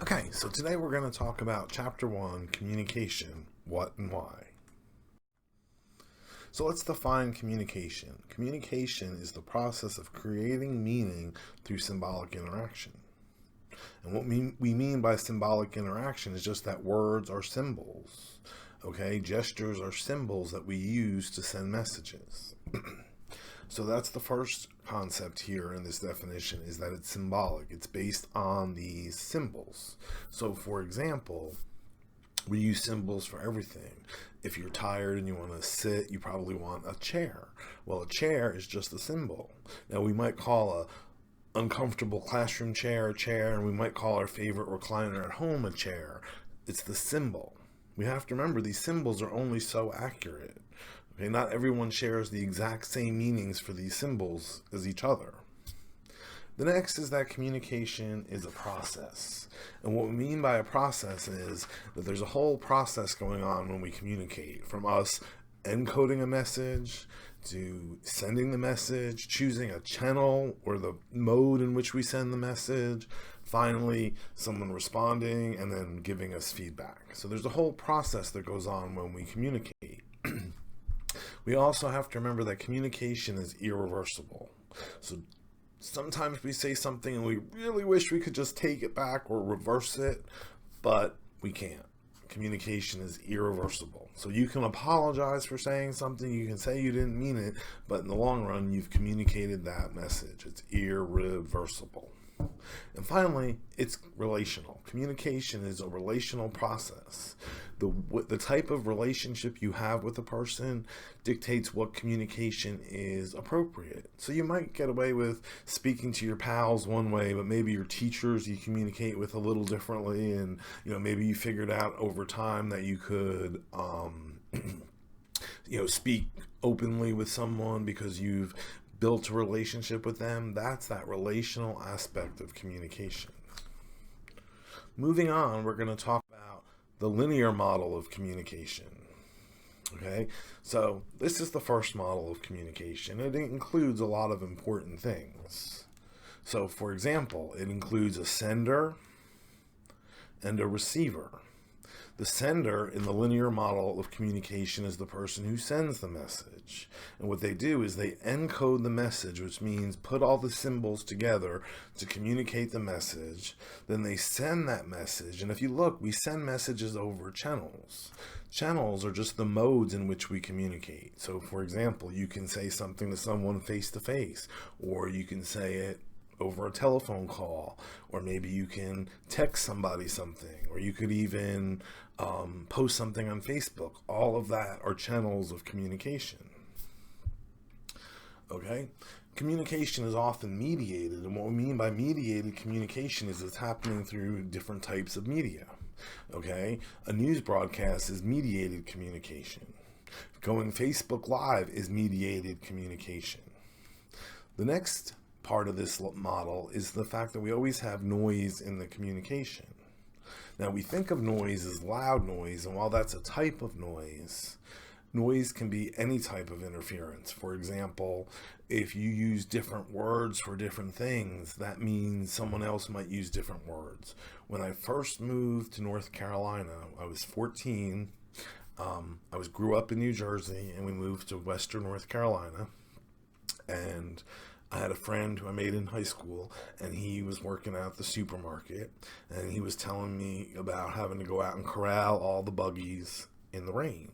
Okay, so today we're going to talk about Chapter 1, Communication, What and Why. So let's define communication. Communication is the process of creating meaning through symbolic interaction. And what we mean by symbolic interaction is just that words are symbols. Okay, gestures are symbols that we use to send messages. So that's the first concept here in this definition, is that it's symbolic. It's based on these symbols. So for example, we use symbols for everything. If you're tired and you want to sit, you probably want a chair. Well, a chair is just a symbol. Now we might call a uncomfortable classroom chair a chair, and we might call our favorite recliner at home a chair. It's the symbol. We have to remember these symbols are only so accurate. Okay, not everyone shares the exact same meanings for these symbols as each other. The next is that communication is a process. And what we mean by a process is that there's a whole process going on when we communicate, from us encoding a message to sending the message, choosing a channel or the mode in which we send the message, finally someone responding, and then giving us feedback. So there's a whole process that goes on when we communicate. We also have to remember that communication is irreversible. So sometimes we say something and we really wish we could just take it back or reverse it, but we can't. Communication is irreversible. So you can apologize for saying something, you can say you didn't mean it, but in the long run, you've communicated that message. It's irreversible. And finally, it's relational. Communication is a relational process. The type of relationship you have with a person dictates what communication is appropriate. So you might get away with speaking to your pals one way, but maybe your teachers you communicate with a little differently, and maybe you figured out over time that you could speak openly with someone because you've built a relationship with them. That's that relational aspect of communication. Moving on, we're going to talk about the linear model of communication. Okay, so this is the first model of communication. It includes a lot of important things. So for example, it includes a sender and a receiver. The sender in the linear model of communication is the person who sends the message. And what they do is they encode the message, which means put all the symbols together to communicate the message. Then they send that message. And if you look, we send messages over channels. Channels are just the modes in which we communicate. So for example, you can say something to someone face to face, or you can say it over a telephone call, or maybe you can text somebody something, or you could even post something on Facebook. All of that are channels of communication. Okay, communication is often mediated, and what we mean by mediated communication is it's happening through different types of media. Okay, a news broadcast is mediated communication. Going Facebook Live is mediated communication. The next part of this model is the fact that we always have noise in the communication. Now we think of noise as loud noise, and while that's a type of noise, noise can be any type of interference. For example, if you use different words for different things, that means someone else might use different words. When I first moved to North Carolina, I was 14. I grew up in New Jersey, and we moved to Western North Carolina, and I had a friend who I made in high school, and he was working at the supermarket, and he was telling me about having to go out and corral all the buggies in the rain.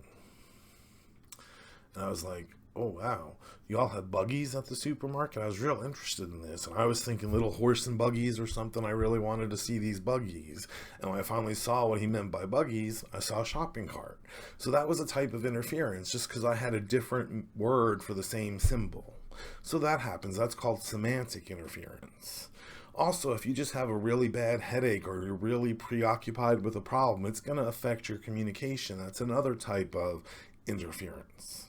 And I was like, oh wow, y'all have buggies at the supermarket? I was real interested in this, and I was thinking little horse and buggies or something. I really wanted to see these buggies. And when I finally saw what he meant by buggies, I saw a shopping cart. So that was a type of interference, just because I had a different word for the same symbol. So that happens. That's called semantic interference. Also, if you just have a really bad headache or you're really preoccupied with a problem, it's going to affect your communication. That's another type of interference.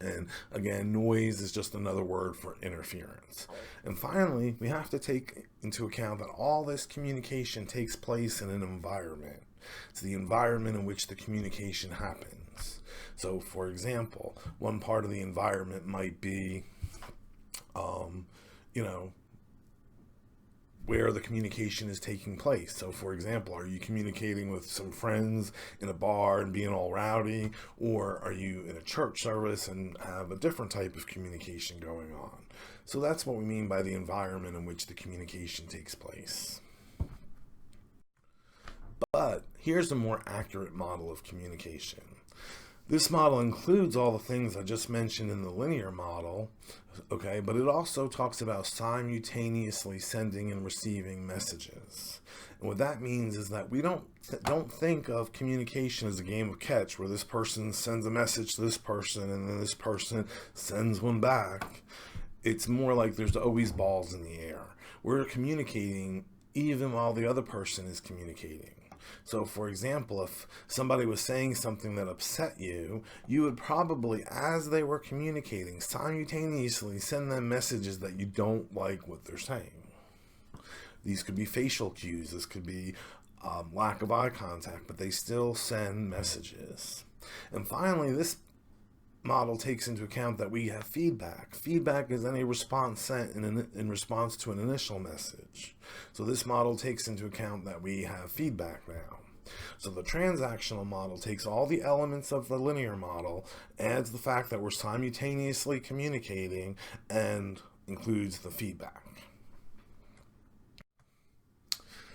And again, noise is just another word for interference. And finally, we have to take into account that all this communication takes place in an environment. It's the environment in which the communication happens. So, for example, one part of the environment might be, where the communication is taking place. So for example, are you communicating with some friends in a bar and being all rowdy, or are you in a church service and have a different type of communication going on? So that's what we mean by the environment in which the communication takes place. But here's a more accurate model of communication. This model includes all the things I just mentioned in the linear model, okay, but it also talks about simultaneously sending and receiving messages. And what that means is that we don't think of communication as a game of catch where this person sends a message to this person and then this person sends one back. It's more like there's always balls in the air. We're communicating even while the other person is communicating. So for example, if somebody was saying something that upset you, you would probably, as they were communicating, simultaneously send them messages that you don't like what they're saying. These could be facial cues, this could be lack of eye contact, but they still send messages. And finally, this model takes into account that we have feedback. Feedback is any response sent in response to an initial message. So this model takes into account that we have feedback now. So the transactional model takes all the elements of the linear model, adds the fact that we're simultaneously communicating, and includes the feedback.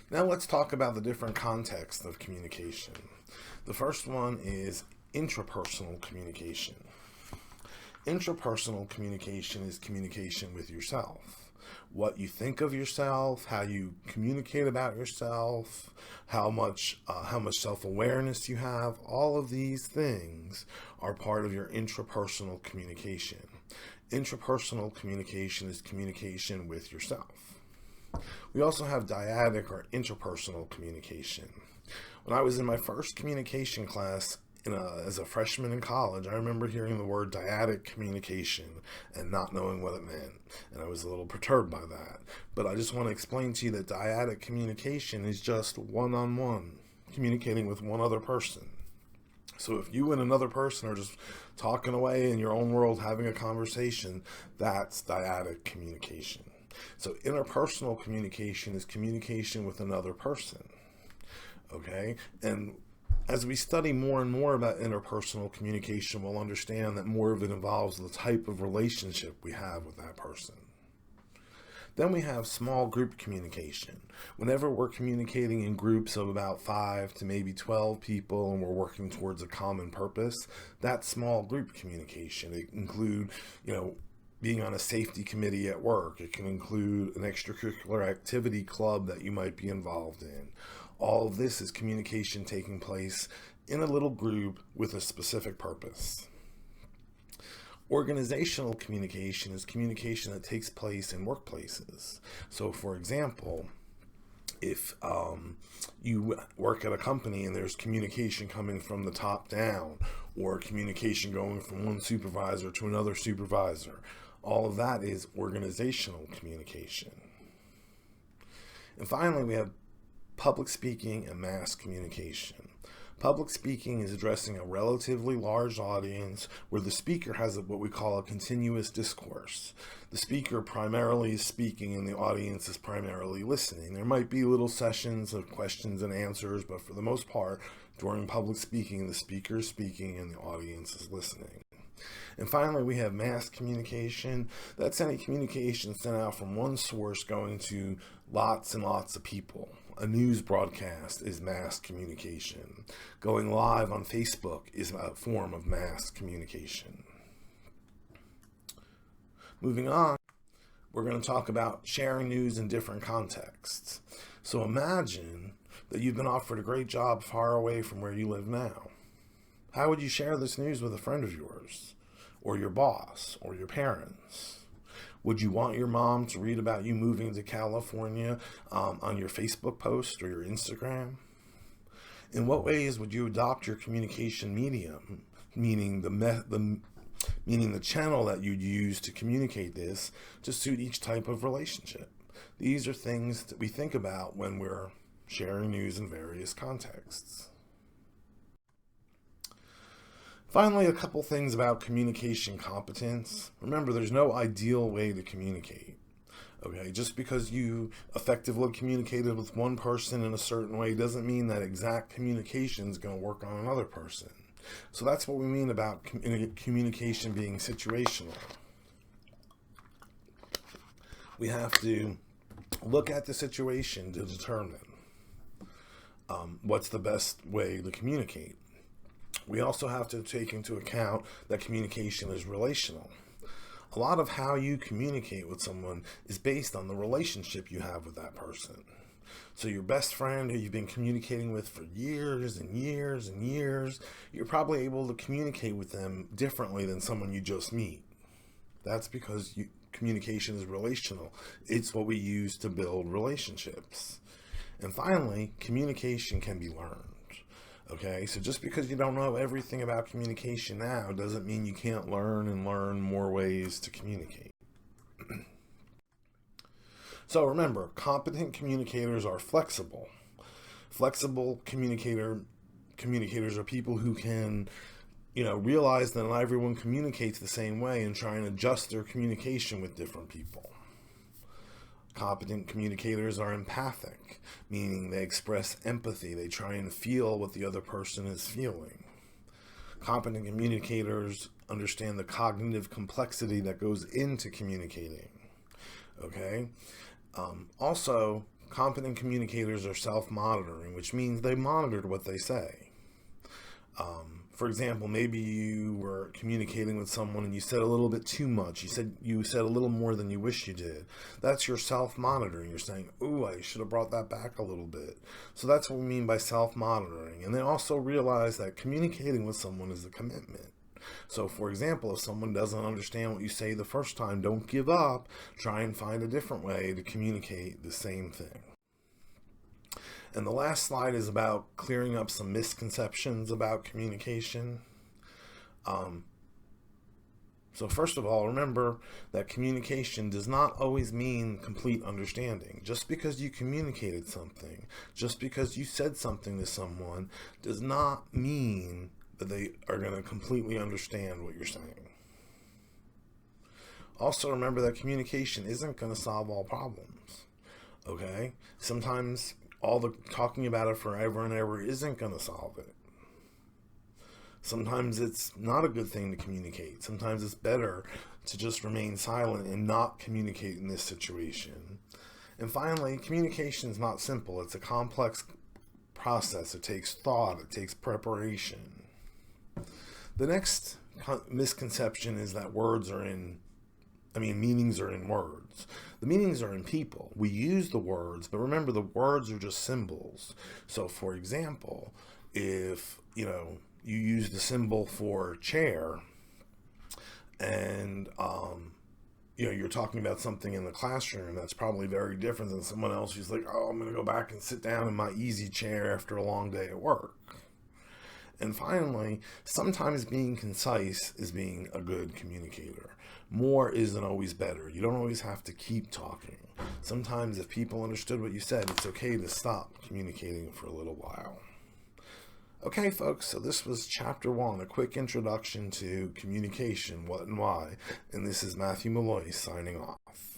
Now let's talk about the different contexts of communication. The first one is intrapersonal communication. Intrapersonal communication is communication with yourself. What you think of yourself, how you communicate about yourself, how much self-awareness you have, all of these things are part of your intrapersonal communication. Intrapersonal communication is communication with yourself. We also have dyadic or interpersonal communication. When I was in my first communication class, as a freshman in college, I remember hearing the word dyadic communication and not knowing what it meant. And I was a little perturbed by that. But I just want to explain to you that dyadic communication is just one-on-one, communicating with one other person. So if you and another person are just talking away in your own world, having a conversation, that's dyadic communication. So interpersonal communication is communication with another person. Okay? And as we study more and more about interpersonal communication, we'll understand that more of it involves the type of relationship we have with that person. Then we have small group communication. Whenever we're communicating in groups of about 5 to maybe 12 people and we're working towards a common purpose, that's small group communication. It can include, being on a safety committee at work. It can include an extracurricular activity club that you might be involved in. All of this is communication taking place in a little group with a specific purpose. Organizational communication is communication that takes place in workplaces. So for example, if you work at a company and there's communication coming from the top down, or communication going from one supervisor to another supervisor, all of that is organizational communication. And finally, we have public speaking and mass communication. Public speaking is addressing a relatively large audience where the speaker has what we call a continuous discourse. The speaker primarily is speaking and the audience is primarily listening. There might be little sessions of questions and answers, but for the most part, during public speaking, the speaker is speaking and the audience is listening. And finally, we have mass communication. That's any communication sent out from one source going to lots and lots of people. A news broadcast is mass communication. Going live on Facebook is a form of mass communication. Moving on, we're going to talk about sharing news in different contexts. So imagine that you've been offered a great job far away from where you live now. How would you share this news with a friend of yours, or your boss, or your parents? Would you want your mom to read about you moving to California on your Facebook post or your Instagram? In what ways would you adopt your communication medium, meaning the channel that you'd use to communicate this, to suit each type of relationship? These are things that we think about when we're sharing news in various contexts. Finally, a couple things about communication competence. Remember, there's no ideal way to communicate. Okay, just because you effectively communicated with one person in a certain way doesn't mean that exact communication is going to work on another person. So that's what we mean about communication being situational. We have to look at the situation to determine what's the best way to communicate. We also have to take into account that communication is relational. A lot of how you communicate with someone is based on the relationship you have with that person. So your best friend who you've been communicating with for years and years and years, you're probably able to communicate with them differently than someone you just meet. That's because communication is relational. It's what we use to build relationships. And finally, communication can be learned. Okay, so just because you don't know everything about communication now doesn't mean you can't learn and learn more ways to communicate. So remember, competent communicators are flexible. Flexible communicators are people who can, realize that not everyone communicates the same way and try and adjust their communication with different people. Competent communicators are empathic, meaning they express empathy. They try and feel what the other person is feeling. Competent communicators understand the cognitive complexity that goes into communicating. Okay? Also, competent communicators are self-monitoring, which means they monitor what they say. For example, maybe you were communicating with someone and you said a little bit too much. You said a little more than you wish you did. That's your self-monitoring. You're saying, "Ooh, I should have brought that back a little bit." So that's what we mean by self-monitoring. And then also realize that communicating with someone is a commitment. So, for example, if someone doesn't understand what you say the first time, don't give up. Try and find a different way to communicate the same thing. And the last slide is about clearing up some misconceptions about communication. So first of all, remember that communication does not always mean complete understanding. Just because you communicated something, just because you said something to someone, does not mean that they are going to completely understand what you're saying. Also remember that communication isn't going to solve all problems. Okay? Sometimes all the talking about it forever and ever isn't going to solve it. Sometimes it's not a good thing to communicate. Sometimes it's better to just remain silent and not communicate in this situation. And finally, communication is not simple. It's a complex process. It takes thought. It takes preparation. The next misconception is that meanings are in words. The meanings are in people. We use the words, but remember the words are just symbols. So for example, if, you use the symbol for chair and, you're talking about something in the classroom, that's probably very different than someone else who's like, "Oh, I'm going to go back and sit down in my easy chair after a long day at work." And finally, sometimes being concise is being a good communicator. More isn't always better. You don't always have to keep talking. Sometimes if people understood what you said, it's okay to stop communicating for a little while. Okay, folks, so this was Chapter 1, a quick introduction to communication, what and why. And this is Matthew Malloy signing off.